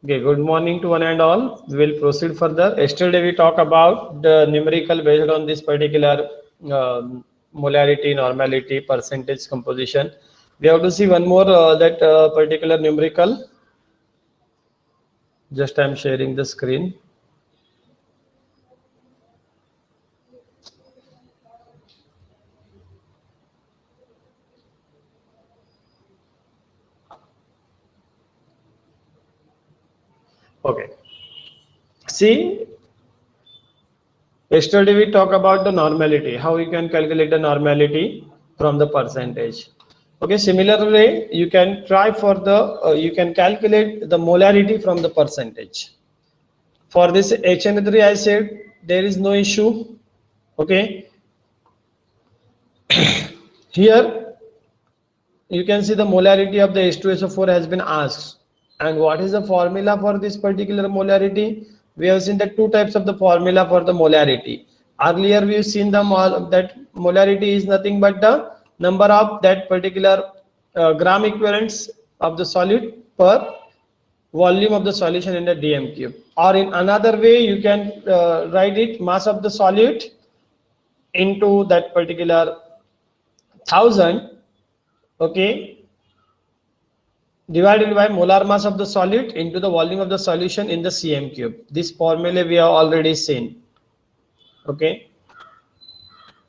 Okay, good morning to one and all. We will proceed further. Yesterday we talked about the numerical based on this particular molarity, normality, percentage composition. We have to see one more that particular numerical. Just I am sharing the screen. Okay. See, yesterday we talked about the normality, how you can calculate the normality from the percentage. Okay, similar way you can try for the you can calculate the molarity from the percentage. For this HN3 I said there is no issue. Okay, here you can see the molarity of the H2SO4 has been asked. And what is the formula for this particular molarity? We have seen the two types of the formula for the molarity. Earlier we have seen the that molarity is nothing but the number of that particular gram equivalents of the solid per volume of the solution in the dm cube, or in another way you can write it mass of the solute into that particular 1000, okay, divided by molar mass of the solute into the volume of the solution in the cm cube. This formula we have already seen. Okay,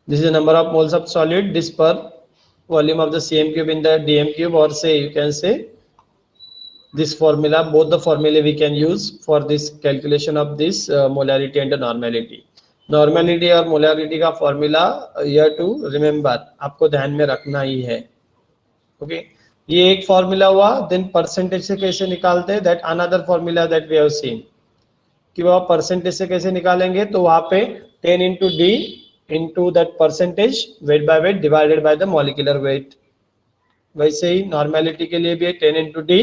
this is the number of moles of solid, this per volume of the cm cube in the dm cube, or say you can say this formula, both the formula we can use for this calculation of this molarity and the normality. Normality और molarity का formula you have to remember, आपको ध्यान में रखना ही है. Okay, ये एक formula हुआ. Then percentage से कैसे निकालते हैं, that another formula that we have seen. कि वह percentage से कैसे निकालेंगे, तो वहाँ पे 10 into D into that percentage weight by weight divided by the molecular weight. वैसे ही नॉर्मेलिटी के लिए भी है 10 into D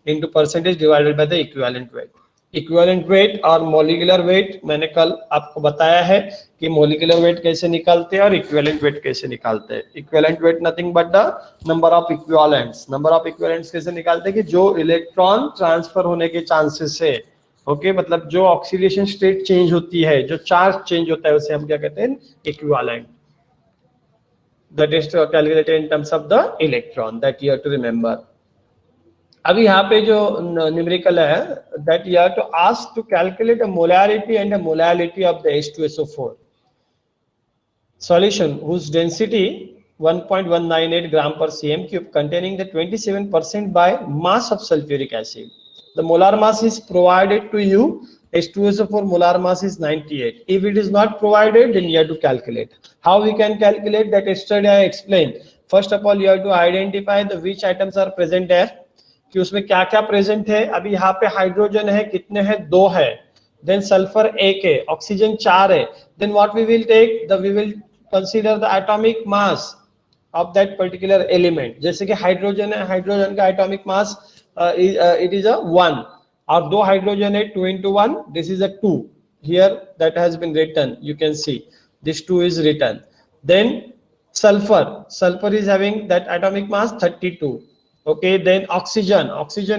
into percentage divided by the equivalent weight. Equivalent weight और मोलिकुलर वेट मैंने कल आपको बताया है कि मोलिकुलर वेट कैसे निकालते हैं और इक्विवेलेंट वेट कैसे निकालते हैं. Equivalent weight nothing but the number of equivalents. Number of equivalents कैसे निकालते हैं कि जो इलेक्ट्रॉन ट्रांसफर होने के चांसेस है. ओके, मतलब जो ऑक्सीडेशन स्टेट चेंज होती है, जो चार्ज चेंज होता है, उसे हम क्या कहते हैं, equivalent. That is calculated in terms of the electron, that you have to remember. अभी यहाँ पे जो न्यूमेरिकल है, that you have to ask to calculate a molarity and a molality of the H2SO4 solution whose density 1.198 gram per cm cube containing the 27% by mass of sulfuric acid. The molar mass is provided to you. H2SO4 molar mass is 98. If it is not provided, then you have to calculate. How we can calculate that? Yesterday I explained. First of all, you have to identify the which items are present there, कि उसमें क्या क्या present है. अभी यहाँ पे hydrogen है, कितने हैं, 2 है. देन सल्फर 1 है, ऑक्सीजन 4 है. Then what we will take, we will consider the atomic mass of that particular element. जैसे कि हाइड्रोजन है, हाइड्रोजन का atomic mass it is a 1, और 2 हाइड्रोजन है, 2 into 1, this is a 2. here that has been written, you can see this 2 is written. Then sulfur is having that atomic mass 32. Okay, then oxygen,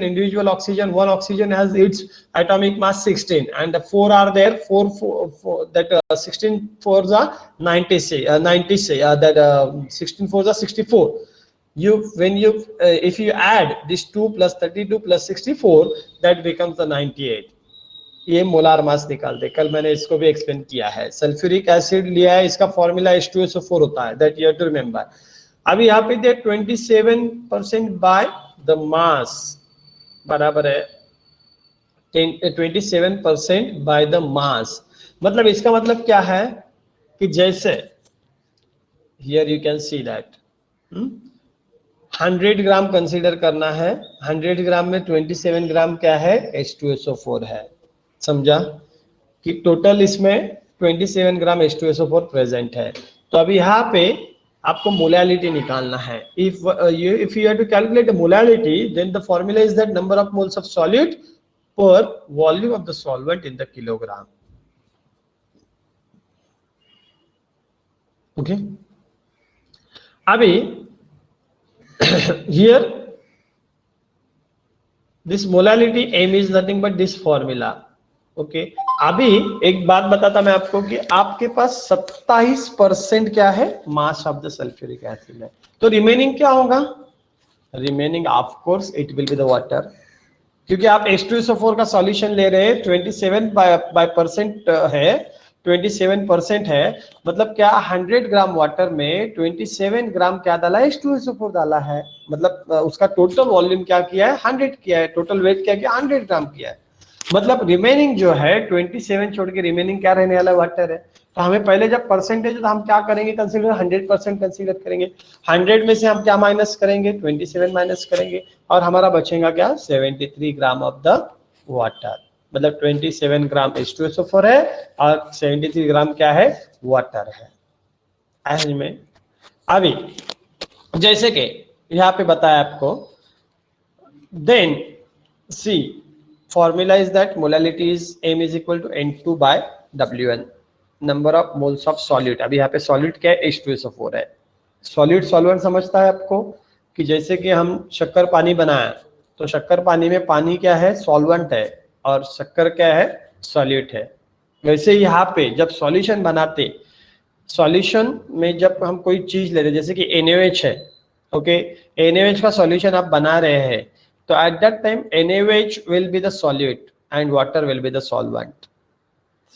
individual oxygen, one oxygen has its atomic mass 16, and the 4 are there, 4 that 16 fours are 96, that 16 fours are 64. When you if you add this 2 plus 32 plus 64, that becomes the 98. ये molar mass निकालते. कल मैंने इसको भी explain किया है. Sulphuric acid लिया है, इसका फॉर्मूला H2SO4 होता है, that you have to remember. अभी यहाँ पे दे 27% बाय द मास बराबर है 27% बाय द मास. मतलब इसका मतलब क्या है कि जैसे here you can see that 100 gram consider करना है. 100 ग्राम में 27 ग्राम क्या है, H2SO4 है. समझा कि टोटल इसमें 27 ग्राम H2SO4 प्रेजेंट है. तो अभी यहाँ पे आपको मोलालिटी निकालना है. If you have to calculate molality, then the formula is that number of moles of solute per volume of the solvent in the kilogram. Okay, अभी here this molality M is nothing but this formula. Okay, अभी एक बात बताता मैं आपको कि आपके पास 27% क्या है, mass of the sulphuric acid है, तो रिमेनिंग क्या होगा, remaining of course it will be the water, क्योंकि आप H2SO4 का सॉल्यूशन ले रहे हैं 27 बाय परसेंट है, 27% है, मतलब क्या 100 ग्राम वाटर में 27 ग्राम क्या डाला है, H2SO4 डाला है, मतलब उसका टोटल वॉल्यूम क्या किया है, 100 किया है, टोटल वेट क्या किया, 100 ग्राम किया है, मतलब रिमेनिंग जो है 27 छोड़ के रिमेनिंग क्या रहने वाला, वाटर है। तो हमें पहले जब परसेंटेज है तो हम क्या करेंगे, कंसीडर 100% कंसीडर करेंगे, 100 में से हम क्या माइनस करेंगे, 27 माइनस करेंगे, और हमारा बचेगा क्या, 73 ग्राम ऑफ द वाटर, मतलब 27 ग्राम H2SO4 है और 73 ग्राम क्या है, वाटर है। ऐज में अभी जैसे कि यहाँ पे बताया आपको, then see formula is that molality is m is equal to n2 by wn, number of moles of solute। अभी यहाँ पे solute क्या है, H2SO4 है। solute solvent समझता है आपको कि जैसे कि हम शक्कर पानी बनाए तो शक्कर पानी में पानी क्या है, सॉल्वेंट है, और शक्कर क्या है, सॉल्यूट है। वैसे यहाँ पे जब सॉल्यूशन बनाते, सॉल्यूशन में जब हम कोई चीज ले रहे जैसे कि NaOH है, ओके, NaOH का सॉल्यूशन आप बना रहे हैं, तो at that time NaOH will be the solute and water will be the solvent।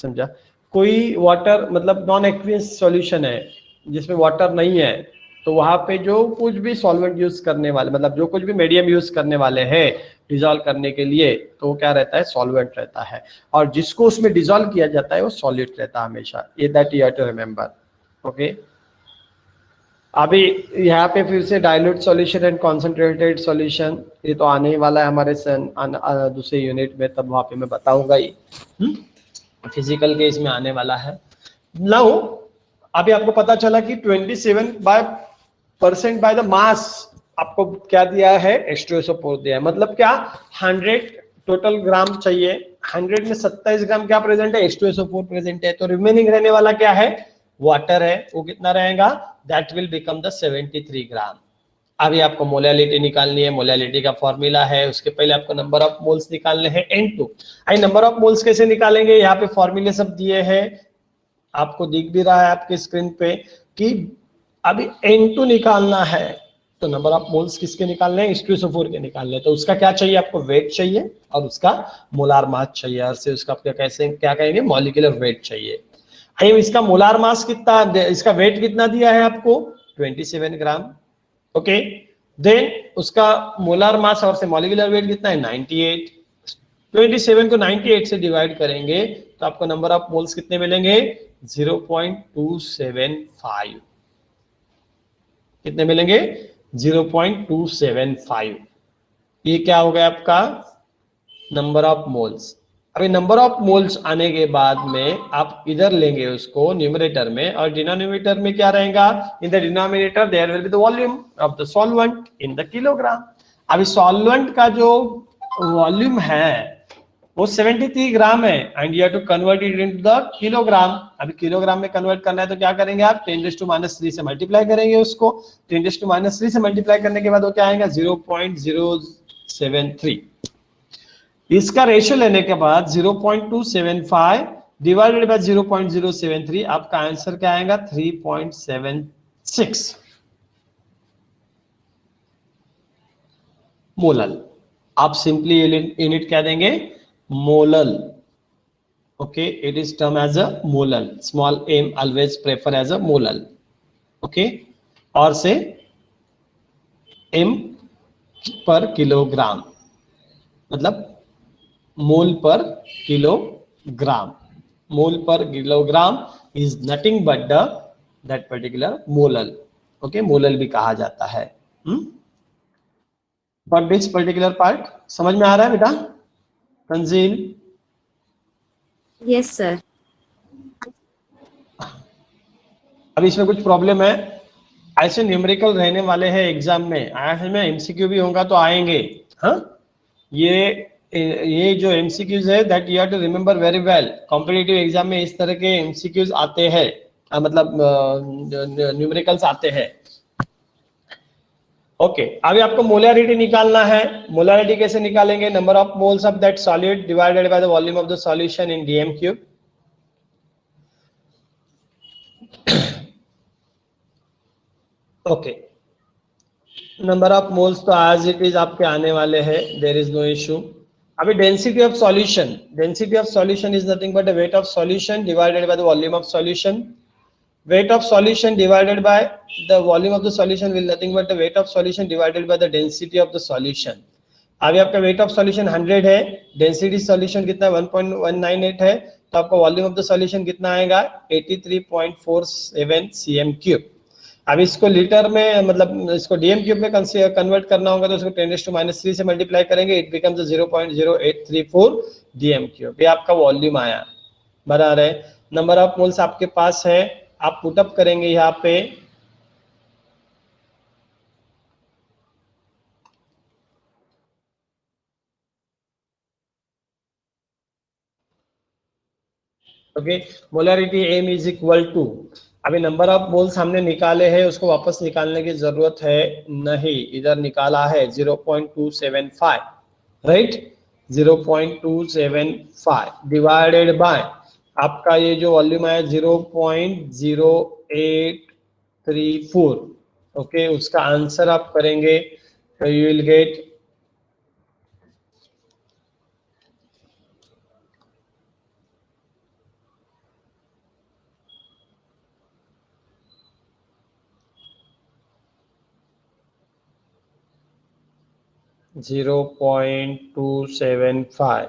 समझा, कोई वाटर मतलब नॉन एक्वियस सॉल्यूशन है जिसमें वाटर नहीं है, तो वहां पे जो कुछ भी सॉल्वेंट यूज करने वाले, मतलब जो कुछ भी मीडियम यूज करने वाले हैं डिजोल्व करने के लिए, तो वो क्या रहता है, सॉल्वेंट रहता है, और जिसको उसमें डिजोल्व किया जाता है वो सॉल्यूट रहता है हमेशा, ये that you have to remember. Okay, अभी यहाँ पे फिर से dilute solution and concentrated solution, ये तो आने ही वाला है हमारे दूसरे यूनिट में, तब वहां पे मैं बताऊंगा ही, फिजिकल के इसमें आने वाला है। नाउ अभी आपको पता चला कि 27% बाय द मास आपको क्या दिया है, H2SO4 दिया है, मतलब क्या 100 टोटल ग्राम चाहिए, 100 में 27 ग्राम क्या प्रेजेंट है, H2SO4 प्रेजेंट है, तो रिमेनिंग रहने वाला क्या है, वाटर है, वो कितना रहेगा, दैट विल बिकम द 73 ग्राम। अभी आपको मोलालिटी निकालनी है, मोलालिटी का फॉर्मूला है, उसके पहले आपको नंबर ऑफ मोल्स निकालने हैं N2। I number of moles कैसे निकालेंगे, यहाँ पे फॉर्मूले सब दिए हैं, आपको दिख भी रहा है आपके स्क्रीन पे कि अभी N2 निकालना है, तो नंबर ऑफ मोल्स किसके निकालने हैं, H2SO4 के निकालने हैं, तो उसका क्या चाहिए, आपको वेट चाहिए और उसका मोलार मास चाहिए, और से उसका कैसे क्या कहेंगे, मॉलिक्यूलर वेट चाहिए। इसका मोलार मास कितना, इसका वेट कितना दिया है आपको, 27 ग्राम। ओके, देन उसका मोलार मास और से मॉलिक्यूलर वेट कितना है, 98। 27 को 98 से डिवाइड करेंगे तो आपको नंबर ऑफ मोल्स कितने मिलेंगे, 0.275। कितने मिलेंगे, 0.275। ये क्या हो गया आपका नंबर ऑफ मोल्स। अभी नंबर ऑफ मोल्स आने के बाद में आप इधर लेंगे उसको न्यूमरेटर में, और डिनोमिनेटर में क्या रहेगा, in the denominator there will be the volume of the solvent in the kilogram. अभी सॉल्वेंट का जो वॉल्यूम है वो 73 ग्राम है, and you have to convert it into the kilogram. अभी किलोग्राम में कन्वर्ट करना है तो क्या करेंगे आप, 10⁻³ से मल्टीप्लाई करेंगे उसको, 10⁻³ से मल्टीप्लाई करने के बाद वो क्या आएगा, 0.073। इसका रेशियो लेने के बाद 0.275 डिवाइडेड बाय 0.073, आपका आंसर क्या आएगा, 3.76 मोलल। आप सिंपली यूनिट क्या देंगे, molal. Okay, it is term as a molal, small m always prefer as a molal. Okay, और से m पर किलोग्राम, मतलब मोल पर किलोग्राम, मोल पर kilogram is nothing but the that particular molal. Okay, molal भी कहा जाता है। बट दिस पर्टिकुलर पार्ट समझ में आ रहा है बेटा, तंजील? Yes sir. अब इसमें कुछ प्रॉब्लम है, ऐसे न्यूमेरिकल रहने वाले हैं एग्जाम में, आज में एमसीक्यू भी होगा तो आएंगे। हाँ, ये जो एमसीक्यूज है that you have to remember very well. Competitive exam में इस तरह के एमसीक्यूज आते हैं, मतलब न्यूमेरिकल्स आते हैं। ओके अभी आपको मोलैरिटी निकालना है। मोलैरिटी कैसे निकालेंगे? Number of moles of that solid divided by the volume of the solution in dm cube. Okay number of moles तो एज इट इज आपके आने वाले हैं, देयर इज नो इशू। अभी density of solution, density of solution is nothing but the weight of solution divided by the volume of solution. Weight of solution divided by the volume of the solution will nothing but the weight of solution divided by the density of the solution। अभी आपका weight of solution 100 है, density solution कितना 1.198 है, तो आपका volume of the solution कितना आएगा 83.47 cm cube. अब इसको लीटर में मतलब इसको डीएम क्यूब में कन्वर्ट करना होगा तो उसको 10⁻³ से मल्टीप्लाई करेंगे, इट बिकम्स 0.0834 डीएम क्यूब। ये आपका वॉल्यूम आया। बराबर है। नंबर ऑफ मोल्स आपके पास है, आप पुटअप करेंगे यहाँ पे okay. Molarity M is equal to, अभी नंबर ऑफ मोल्स हमने निकाले हैं, उसको वापस निकालने की जरूरत है नहीं, इधर निकाला है 0.275 राइट। 0.275 डिवाइडेड बाय आपका ये जो वॉल्यूम है 0.0834। ओके उसका आंसर आप करेंगे तो you will get 0.275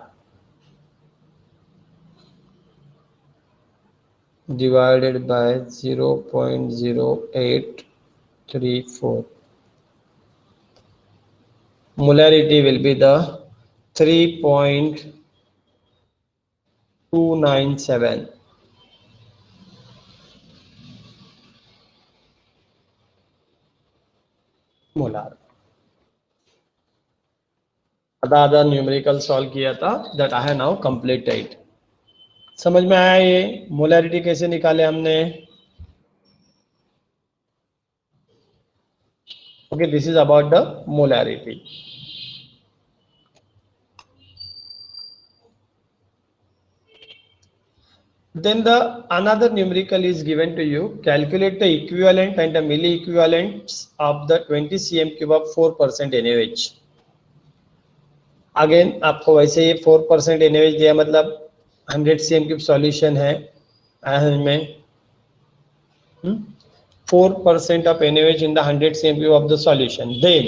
divided by 0.0834. Molarity will be the 3.297 molar. आधा न्यूमेरिकल सॉल्व किया था, that I have now completed. समझ में आया ये मोलैरिटी कैसे निकाले हमने? Okay this is about the molarity. Then the another numerical is given to you. Calculate the equivalent and the milli equivalents of the 20 cm cube of 4% NaOH। Again आपको वैसे ही 4% NaOH दिया, मतलब 100 cm क्यूब सॉल्यूशन है में 4% of NaOH in the 100 cm cube of the solution. Then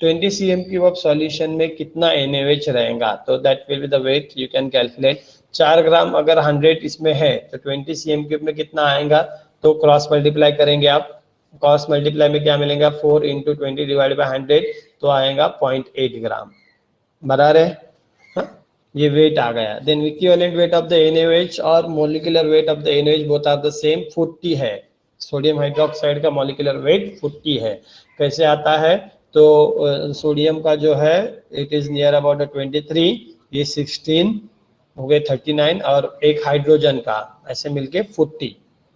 20 cm cube of solution में कितना NaOH रहेगा, तो that will be the weight you can calculate. 4 gram अगर 100 इसमें है तो 20 cm क्यूब में कितना आएगा, तो क्रॉस मल्टीप्लाई करेंगे आप। क्रॉस मल्टीप्लाई में क्या मिलेगा 4 × 20 डिवाइड बाय 100 तो आएगा 0.8 ग्राम। बराबर है हाँ? ये वेट आ गया। Then equivalent weight of the NaOH और molecular weight of the NaOH both are the same 40 है। सोडियम हाइड्रोक्साइड का मोलिकुलर वेट 40 है। कैसे आता है, तो सोडियम का जो है इट इज नियर अबाउट 23, ये 16 हो गए 39 और एक हाइड्रोजन का ऐसे मिलके 40।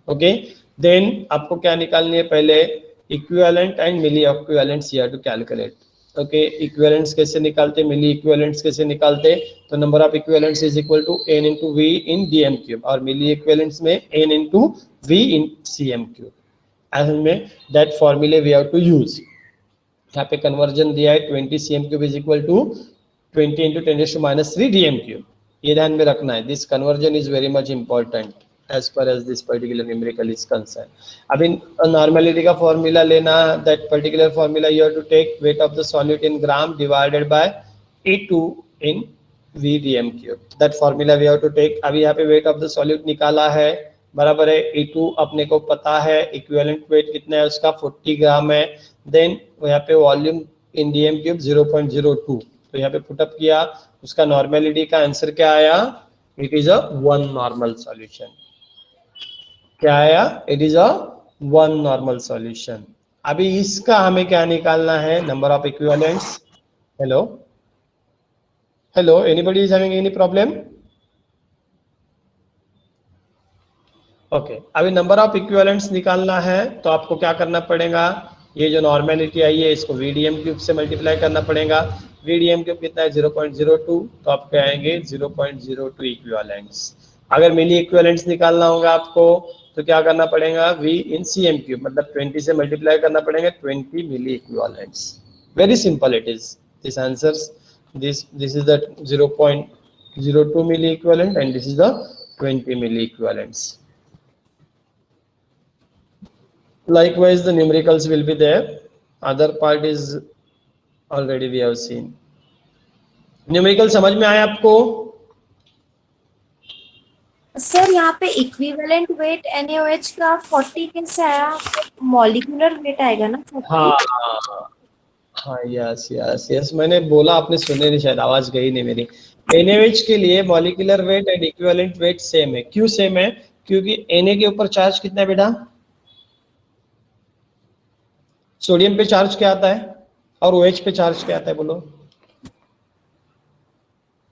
ओके देन आपको क्या निकालनी है, पहले equivalent and milliequivalents here to calculate. Okay equivalents कैसे निकालते, मिली इक्विवेलेंट्स कैसे निकालते, तो number of equivalents is equal to n × v in dm cube और मिली इक्विवेलेंट्स में n × v in cm cube. As में दैट फॉर्मूले we have to use. यहाँ पे कन्वर्जन दिया है 20 cm cube is equal to 20 × 10⁻³ dm cube. ये ध्यान में रखना है, this conversion is very much important as far as this particular numerical is concerned। अभी नॉर्मेलिटी का फॉर्मूला लेना, that particular formula you have to take weight of the solute in gram divided by E2 in V dm cube. That formula we have to take. अभी यहाँ पे wait of the solute निकाला है, बराबर है। E2 अपने को पता है, इक्विवेलेंट वेट कितना है उसका 40 ग्राम है। देन यहाँ पे वॉल्यूम इन डीएम क्यूब 0.02, तो यहाँ पे पुटअप किया, उसका नॉर्मेलिटी का आंसर क्या आया, it is a 1 normal solution. क्या आया, it is a 1 normal solution. अभी इसका हमें क्या निकालना है, number of equivalents. Hello hello anybody is having any problem? Okay अभी नंबर ऑफ इक्विवेलेंट्स निकालना है तो आपको क्या करना पड़ेगा, ये जो नॉर्मेलिटी आई है इसको VDM क्यूब से मल्टीप्लाई करना पड़ेगा। VDM क्यूब कितना है 0.02, तो आपके आएंगे 0.02 इक्विवेलेंट्स। अगर मिली इक्विवेलेंट्स निकालना होगा आपको तो क्या करना पड़ेगा, V इन CM क्यूब, मतलब 20 से मल्टीप्लाई करना पड़ेगा 20 milliequivalents. Very simple it is, this answers, this is the 0.02 milli equivalent and this is the 20 milli equivalents. Likewise the numericals will be there, other part is already we have seen. Numerical समझ में आया आपको? Sir यहाँ पे equivalent weight NaOH का 40 कैसे आया? Molecular weight आएगा ना 40? हाँ यस यस यस, मैंने बोला आपने सुने नहीं, शायद आवाज गई नहीं मेरी। NaOH के लिए molecular weight and equivalent weight same है। क्यों सेम है? क्योंकि Na के ऊपर चार्ज कितना है बेटा? सोडियम पे चार्ज क्या आता है और OH पे चार्ज क्या आता है बोलो?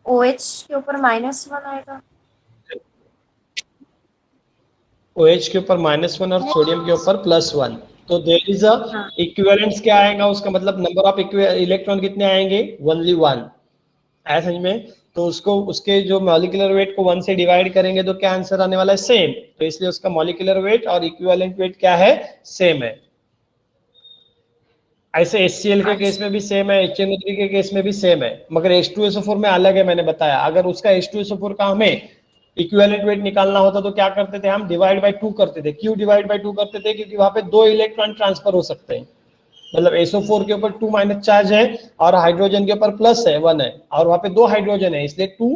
OH के ऊपर -1 आएगा। OH के ऊपर -1 और सोडियम के ऊपर +1, तो देयर इज अ इक्विवेलेंस क्या आएगा उसका मतलब नंबर ऑफ इलेक्ट्रॉन कितने आएंगे? ओनली 1। ऐसा समझ में? तो उसको उसके जो मॉलिक्यूलर वेट को 1 से डिवाइड करेंगे तो क्या आंसर आने वाला है? सेम। तो इसलिए उसका मॉलिक्यूलर वेट और इक्विवेलेंट वेट क्या है? सेम है। ऐसे HCl के केस में भी सेम है, HNO3 के केस में भी सेम है, मगर H2SO4 में अलग है। मैंने बताया अगर उसका H2SO4 का हमें इक्विवेलेंट वेट निकालना होता तो क्या करते थे हम? डिवाइड बाय 2 करते थे। क्यों डिवाइड बाय 2 करते थे? क्योंकि वहां पे 2 इलेक्ट्रॉन ट्रांसफर हो सकते हैं, मतलब SO4 के ऊपर 2 माइनस चार्ज है और हाइड्रोजन के ऊपर प्लस है 1 है, और वहां पे 2 हाइड्रोजन है इसलिए 2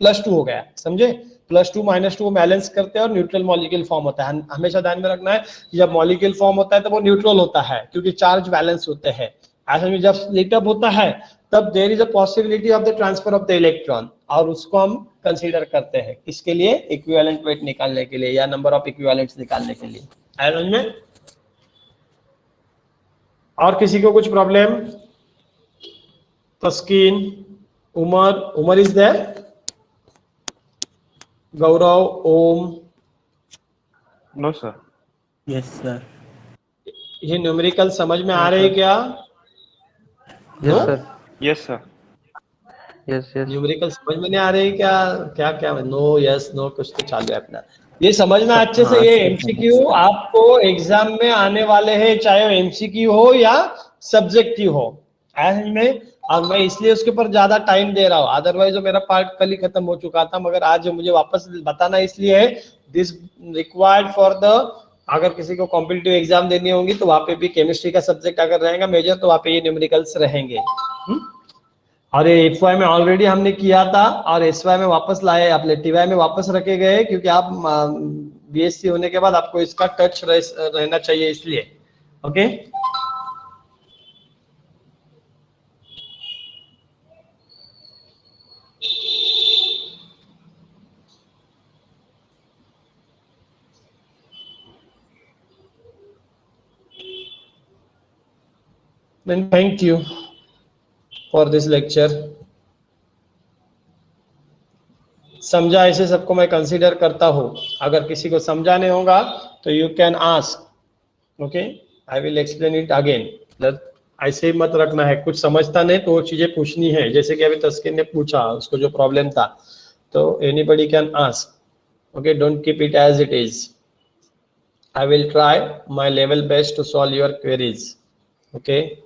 + 2 हो गया। समझे? +2 -2 बैलेंस करते हैं और न्यूट्रल मॉलिक्यूल फॉर्म होता है। हमेशा ध्यान में रखना है जब मॉलिक्यूल फॉर्म होता है तो वो न्यूट्रल होता है क्योंकि चार्ज बैलेंस होते हैं। ऐसा में जब स्प्लिट अप होता है तब there is a possibility of the transfer of the electron, और उसको हम कंसीडर करते हैं किसके लिए? इक्विवेलेंट वेट निकालने के लिए या नंबर ऑफ इक्विवेलेंट्स निकालने के लिए। ऐसा में और किसी को कुछ problem? Taskeen, Umar is there, Gaurav, Om? No sir. Yes sir. ये न्यूमेरिकल समझ में आ रहे हैं क्या? Yes sir. Yes sir. Yes yes. Numerical समझ में नहीं आ रहे क्या? क्या क्या नो यस नो कुछ तो चालू है अपना। ये समझना अच्छे से, ये MCQ आपको एग्जाम में आने वाले हैं, चाहे वो MCQ हो या सब्जेक्टिव हो। ऐसे में और मैं इसलिए उसके ऊपर ज्यादा टाइम दे रहा हूँ, अदरवाइज मेरा पार्ट कल ही खत्म हो चुका था, मगर आज मुझे वापस बताना इसलिए है दिस रिक्वायर्ड फॉर द, अगर किसी को कॉम्पिटिटिव एग्जाम देनी होगी तो वहां पे भी केमिस्ट्री का सब्जेक्ट अगर रहेगा मेजर तो वहां पे ये न्यूमेरिकल्स रहेंगे। और ये FY में ऑलरेडी हमने किया था और SY में वापस लाए, अपने TY में वापस रखे गए क्योंकि आप BSc होने के बाद आपको इसका टच रहना चाहिए इसलिए। Okay then thank you for this lecture। समझा ऐसे सबको मैं कंसीडर करता हूँ, अगर किसी को समझाने होगा तो you can ask, okay I will explain it again. ऐसे ही मत रखना है, कुछ समझता नहीं तो वो चीजें पूछनी है, जैसे कि अभी तस्कीन ने पूछा उसको जो प्रॉब्लम था, तो anybody can ask, okay don't keep it as it is. I will try my level best to solve your queries, okay.